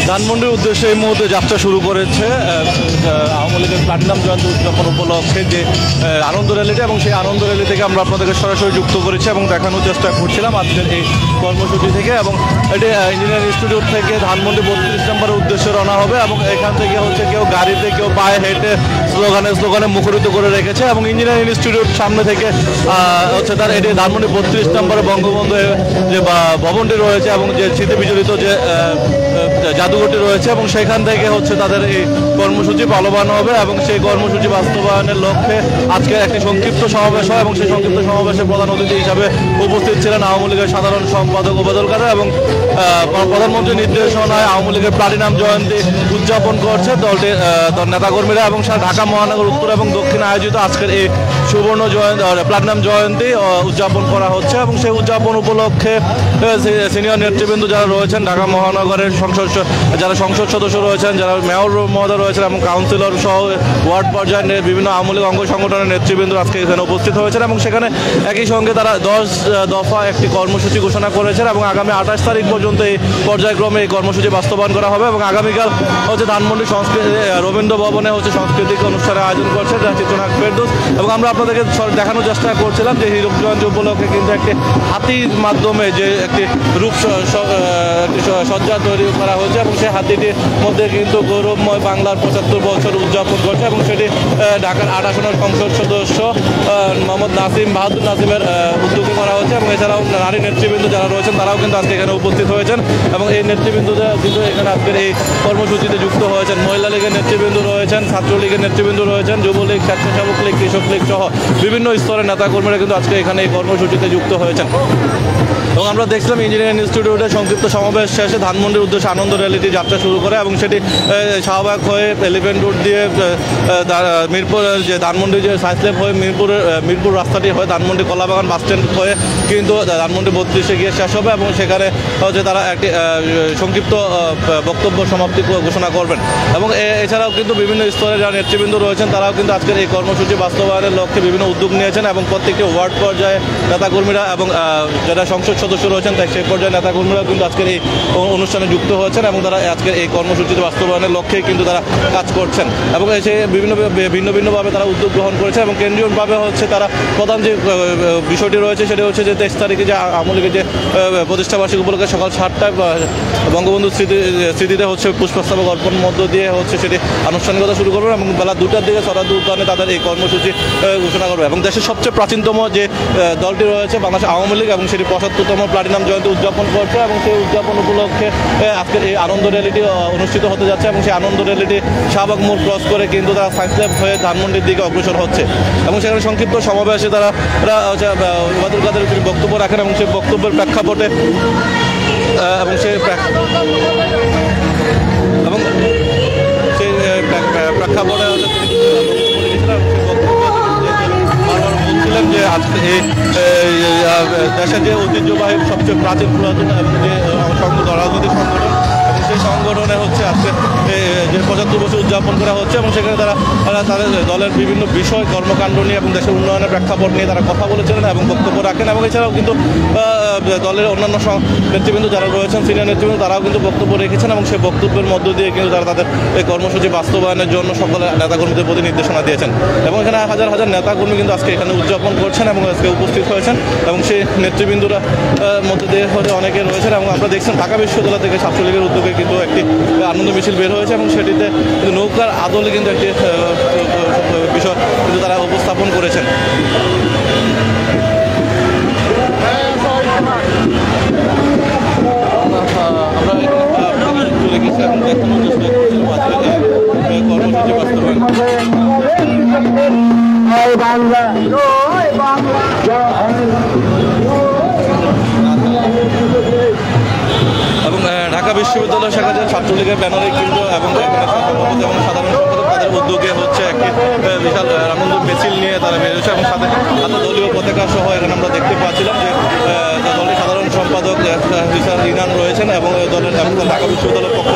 ধানমন্ডির উদ্দেশ্যে এই মুহূর্তে যাত্রা শুরু করেছে আওয়ামী লীগের প্লাটিনাম জয়ন্তী উদযাপন উপলক্ষে যে আনন্দ র্যালিটা, এবং সেই আনন্দ র্যালি থেকে আমরা আপনাদেরকে সরাসরি যুক্ত করেছি এবং দেখানোর চেষ্টা করছিলাম আজকের এই কর্মসূচি থেকে। এবং এটি ইঞ্জিনিয়ারিং ইনস্টিটিউট থেকে ধানমন্ডি 32 নম্বরের উদ্দেশ্যে রওনা হবে এবং এখান থেকে হচ্ছে কেউ গাড়িতে কেউ পায়ে হেঁটে স্লোগানে মুখরিত করে রেখেছে। এবং ইঞ্জিনিয়ারিং ইনস্টিটিউট সামনে থেকে হচ্ছে তার এটি ধানমন্ডি 32 নম্বরে বঙ্গবন্ধু যে ভবনটি রয়েছে এবং যে স্মৃতি বিজড়িত যে জাদুঘরটি রয়েছে, এবং সেখান থেকে হচ্ছে তাদের এই কর্মসূচি পালন হবে। এবং সেই কর্মসূচি বাস্তবায়নের লক্ষ্যে আজকে একটি সংক্ষিপ্ত সমাবেশ হয় এবং সেই সংক্ষিপ্ত সমাবেশে প্রধান অতিথি হিসাবে উপস্থিত ছিলেন আওয়ামী লীগের সাধারণ সম্পাদক ওবায়দুল কাদের। এবং প্রধানমন্ত্রীর নির্দেশনায় আওয়ামী লীগের প্লাটিনাম জয়ন্তী উদযাপন করছে দলটির নেতাকর্মীরা, এবং ঢাকা মহানগর উত্তর এবং দক্ষিণে আয়োজিত আজকের এই সুবর্ণ প্লাটিনাম জয়ন্তী উদযাপন করা হচ্ছে। এবং সেই উদযাপন উপলক্ষে সিনিয়র নেতৃবৃন্দ যারা রয়েছেন, ঢাকা মহানগরের যারা সংসদ সদস্য রয়েছেন, যারা মেয়র মহোদয় রয়েছেন এবং কাউন্সিলর সহ ওয়ার্ড পর্যায়ের বিভিন্ন আওয়ামী লীগ অঙ্গ সংগঠনের নেতৃবৃন্দ আজকে এখানে উপস্থিত হয়েছেন। এবং সেখানে একই সঙ্গে তারা 10 দফা একটি কর্মসূচি ঘোষণা করেছেন এবং আগামী 28 তারিখ পর্যন্ত এই পর্যায়ক্রমে এই কর্মসূচি বাস্তবায়ন করা হবে। এবং আগামীকাল হচ্ছে ধানমন্ডি রবীন্দ্র ভবনে হচ্ছে সাংস্কৃতিক অনুষ্ঠানের আয়োজন করছে যা চিত্রনায়ক ফেরদৌস। এবং আমরা আপনাদেরকে দেখানোর চেষ্টা করছিলাম যে হীরক জয়ন্তী উপলক্ষে কিন্তু একটি হাতির মাধ্যমে যে একটি রূপ সজ্জা তৈরি করা হয়েছে এবং সেই হাতিটির মধ্যে কিন্তু গৌরবময় বাংলার 75 বছর উদযাপন করছে। এবং সেটি ঢাকার 8 আসনের সংসদ সদস্য মোহাম্মদ বাহাদুর নাসিমের উদ্যোগে করা হচ্ছে। এবং এছাড়াও নারী নেতৃবৃন্দ যারা রয়েছেন তারাও কিন্তু আজকে এখানে উপস্থিত হয়েছেন এবং এই নেতৃবৃন্দরা কিন্তু এখানে আজকের এই কর্মসূচিতে যুক্ত হয়েছেন। মহিলা লীগের নেতৃবৃন্দ রয়েছেন, ছাত্রলীগের নেতৃবৃন্দ রয়েছেন, যুবলীগ, স্বেচ্ছাসেবক লীগ, কৃষক লীগ সহ বিভিন্ন স্তরের নেতাকর্মীরা কিন্তু আজকে এখানে এই কর্মসূচিতে যুক্ত হয়েছেন। এবং আমরা দেখছিলাম ইঞ্জিনিয়ারিং ইনস্টিটিউটের সংক্ষিপ্ত সমাবেশ শেষে ধানমন্ডির উদ্দেশ্যে আনন্দ র্যালিটি যাত্রা শুরু করে এবং সেটি শাহবাগ হয়ে এলিফ্যান্ট রোড দিয়ে মিরপুর যে ধানমন্ডি যে সাইসলেপ হয়ে মিরপুর রাস্তাটি হয়ে ধানমন্ডি কলাবাগান বাস স্ট্যান্ড হয়ে কিন্তু ধানমন্ডি 32-এ গিয়ে শেষ হবে। এবং সেখানে হচ্ছে তারা একটি সংক্ষিপ্ত বক্তব্য সমাপ্তি ঘোষণা করবেন। এবং এছাড়াও কিন্তু বিভিন্ন স্তরে যারা নেতৃবৃন্দ রয়েছেন তারাও কিন্তু আজকের এই কর্মসূচি বাস্তবায়নের লক্ষ্যে বিভিন্ন উদ্যোগ নিয়েছেন এবং প্রত্যেকটি ওয়ার্ড পর্যায়ে নেতাকর্মীরা এবং যারা সংসদ সদস্য রয়েছেন তাই সেই পর্যায়ে নেতাকর্মীরা কিন্তু আজকের এই অনুষ্ঠানে যুক্ত হয়েছেন এবং তারা আজকের এই কর্মসূচিতে বাস্তবায়নের লক্ষ্যেই কিন্তু তারা কাজ করছেন। এবং সে ভিন্নভাবে তারা উদ্যোগ গ্রহণ করেছে এবং কেন্দ্রীয়ভাবে হচ্ছে তারা প্রধান যে বিষয়টি রয়েছে সেটা হচ্ছে যে 23 তারিখে যে আওয়ামী লীগের যে প্রতিষ্ঠাবার্ষিকী উপলক্ষে সকাল 7টায় বঙ্গবন্ধু স্মৃতিতে হচ্ছে পুষ্পস্তবক অর্পণ মধ্য দিয়ে হচ্ছে সেটি আনুষ্ঠানিকতা শুরু করবে এবং বেলা 2টার দিকে সরাদ উদ্যানে তাদের এই কর্মসূচি ঘোষণা করবে। এবং দেশের সবচেয়ে প্রাচীনতম যে দলটি রয়েছে বাংলাদেশ আওয়ামী লীগ এবং সেটি 75তম প্লাটিনাম জয়ন্তী উদযাপন করছে এবং সেই উদযাপন উপলক্ষে আজকের এই আনন্দ র্যালিটি অনুষ্ঠিত হতে যাচ্ছে। এবং সেই আনন্দ র্যালিটি শাহবাগ মোড় ক্রস করে কিন্তু তারা সায়েন্স ল্যাব হয়ে ধানমন্ডির দিকে অগ্রসর হচ্ছে। এবং সেখানে সংক্ষিপ্ত সমাবেশে তারা ওবায়দুল কাদের বক্তব্য রাখেন এবং সেই বক্তব্যের প্রেক্ষাপটে এবং সেই প্রেক্ষাপটে বলছিলেন যে আজকে দেশের যে ঐতিহ্যবাহী সবচেয়ে প্রাচীন পুরাতন এবং যে রাজনৈতিক সংগঠন এবং সেই সংগঠনে হচ্ছে আজকে যে 75 বছর উদযাপন করা হচ্ছে এবং সেখানে তারা তাদের দলের বিভিন্ন বিষয় কর্মকাণ্ড নিয়ে এবং দেশের উন্নয়নের প্রেক্ষাপট নিয়ে তারা কথা বলেছিলেন এবং বক্তব্য রাখেন। এবং এছাড়াও কিন্তু দলের অন্যান্য নেতৃবৃন্দ যারা রয়েছেন সিনিয়র নেতৃবৃন্দ তারাও কিন্তু বক্তব্য রেখেছেন এবং সেই বক্তব্যের মধ্য দিয়ে কিন্তু তারা তাদের এই কর্মসূচি বাস্তবায়নের জন্য সকল নেতাকর্মীদের প্রতি নির্দেশনা দিয়েছেন। এবং এখানে হাজার হাজার নেতাকর্মী কিন্তু আজকে এখানে উদযাপন করছেন এবং আজকে উপস্থিত হয়েছেন এবং সেই নেতৃবৃন্দরা মধ্যে দিয়ে হয়তো অনেকে রয়েছেন। এবং আমরা দেখছেন ঢাকা বিশ্ববিদ্যালয় থেকে ছাত্রলীগের উদ্যোগে কিন্তু একটি আনন্দ মিছিল বের হয়েছে এবং সেটিতে নৌকার আদলে কিন্তু একটি বিষয় কিন্তু তারা উপস্থাপন করেছেন। আমরা চলে গেছি এবং দেখানোর চেষ্টা করছিলাম আজকে কর্মসূচি বাস্তবায়ন এবং ঢাকা বিশ্ববিদ্যালয় শাখা যে ছাত্রলীগের ব্যানারে কিন্তু এবং সাধারণ সম্পাদক তাদের উদ্যোগে হচ্ছে একটি বিশাল আনন্দ মিছিল নিয়ে তারা বেরিয়েছে এবং সাথে দলীয় পতাকা সহ এখানে আমরা দেখতে পাচ্ছিলাম যে দলের সাধারণ সম্পাদক ইনান রয়েছেন এবং দলের ঢাকা বিশ্ববিদ্যালয়ের পক্ষ